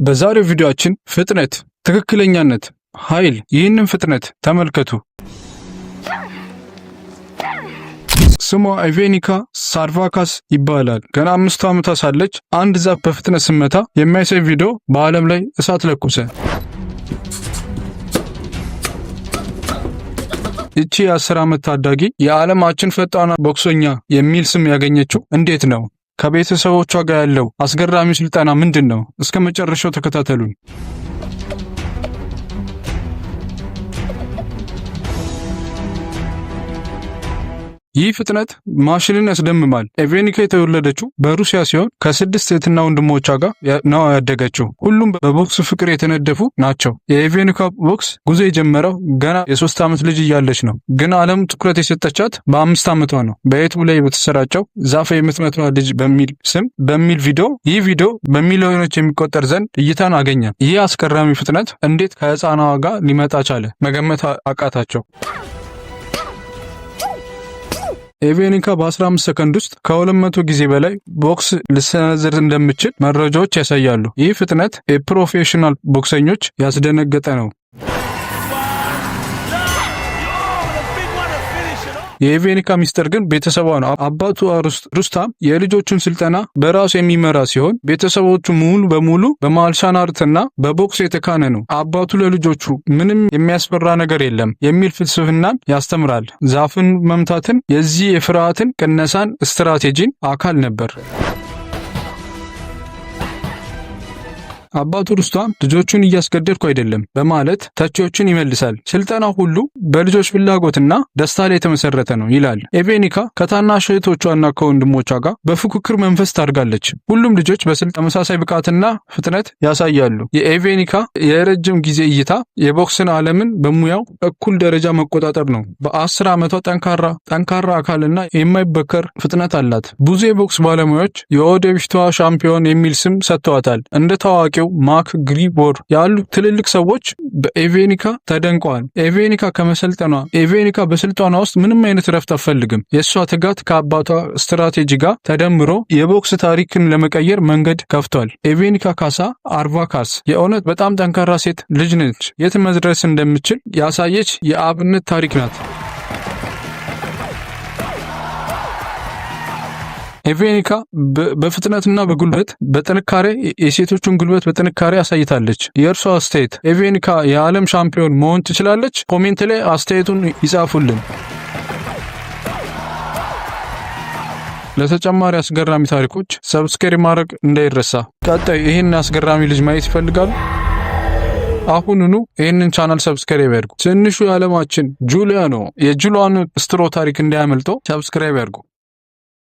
በዛሬው ቪዲዮአችን ፍጥነት፣ ትክክለኛነት፣ ኃይል ይህንን ፍጥነት ተመልከቱ። ስሟ ኢቬኒካ ሳርቫካስ ይባላል። ገና 5 ዓመቷ ሳለች አንድ ዛፍ በፍጥነት ስመታ የሚያሳይ ቪዲዮ በዓለም ላይ እሳት ለኮሰ። እቺ የ10 ዓመት ታዳጊ የዓለማችን ፈጣኗ ቦክሰኛ የሚል ስም ያገኘችው እንዴት ነው? ከቤተሰቦቿ ጋር ያለው አስገራሚ ስልጠና ምንድን ነው? እስከ መጨረሻው ተከታተሉን። ይህ ፍጥነት ማሽንን ያስደምማል። ኢቬኒካ የተወለደችው በሩሲያ ሲሆን ከ6 እህትና ወንድሞቿ ጋር ነው ያደገችው። ሁሉም በቦክስ ፍቅር የተነደፉ ናቸው። የኢቬኒካ ቦክስ ጉዞ የጀመረው ገና የ3 ዓመት ልጅ እያለች ነው። ግን ዓለም ትኩረት የሰጠቻት በ5 ዓመቷ ነው። በዩቲዩብ ላይ በተሰራጨው ዛፍ የምትመታዋ ልጅ በሚል ቪዲዮ ይህ ቪዲዮ በሚሊዮኖች የሚቆጠር ዘንድ እይታን አገኘ። ይህ አስገራሚ ፍጥነት እንዴት ከህፃኗ ጋር ሊመጣ ቻለ? መገመት አቃታቸው። ኢቬኒካ በ15 ሰከንድ ውስጥ ከ200 ጊዜ በላይ ቦክስ ልሰነዝር እንደምትችል መረጃዎች ያሳያሉ። ይህ ፍጥነት የፕሮፌሽናል ቦክሰኞች ያስደነገጠ ነው። የኢቬኒካ ሚስጥር ግን ቤተሰቧ ነው። አባቱ ሩስታም የልጆቹን ስልጠና በራሱ የሚመራ ሲሆን ቤተሰቦቹ ሙሉ በሙሉ በማልሻናርትና በቦክስ የተካነ ነው። አባቱ ለልጆቹ ምንም የሚያስፈራ ነገር የለም የሚል ፍልስፍናን ያስተምራል። ዛፍን መምታትን የዚህ የፍርሃትን ቅነሳን ስትራቴጂን አካል ነበር። አባቱ ሩስታም ልጆቹን እያስገደድኩ አይደለም በማለት ተቺዎችን ይመልሳል። ስልጠናው ሁሉ በልጆች ፍላጎትና ደስታ ላይ የተመሰረተ ነው ይላል። ኢቬኒካ ከታናሽ እህቶቿና ከወንድሞቿ ጋር በፉክክር መንፈስ ታድጋለች። ሁሉም ልጆች ተመሳሳይ ብቃትና ፍጥነት ያሳያሉ። የኢቬኒካ የረጅም ጊዜ እይታ የቦክስን ዓለምን በሙያው እኩል ደረጃ መቆጣጠር ነው። በ10 ዓመቷ ጠንካራ አካልና የማይበከር ፍጥነት አላት። ብዙ የቦክስ ባለሙያዎች የወደፊቷ ሻምፒዮን የሚል ስም ሰጥተዋታል። እንደ ታዋቂ ማክ ግሪጎር ያሉ ትልልቅ ሰዎች በኢቬኒካ ተደንቀዋል። ኢቬኒካ በስልጠኗ ውስጥ ምንም አይነት ረፍት አትፈልግም። የእሷ ትጋት ከአባቷ ስትራቴጂ ጋር ተደምሮ የቦክስ ታሪክን ለመቀየር መንገድ ከፍቷል። ኢቬኒካ ሳርቫካስ የእውነት በጣም ጠንካራ ሴት ልጅ ነች። የት መድረስ እንደምችል ያሳየች የአብነት ታሪክ ናት። ኢቬኒካ በፍጥነትና በጥንካሬ የሴቶቹን ጉልበት በጥንካሬ አሳይታለች። የእርሷ አስተያየት ኢቬኒካ የዓለም ሻምፒዮን መሆን ትችላለች? ኮሜንት ላይ አስተያየቱን ይጻፉልን። ለተጨማሪ አስገራሚ ታሪኮች ሰብስክራይብ ማድረግ እንዳይረሳ። ቀጣይ ይህን አስገራሚ ልጅ ማየት ይፈልጋሉ? አሁኑኑ ይህንን ቻናል ሰብስክራይብ ያድርጉ። ትንሹ የዓለማችን ጁሊያኖ የጁሊያኖ ስትሮ ታሪክ እንዳያመልጠው ሰብስክራይብ ያድርጉ።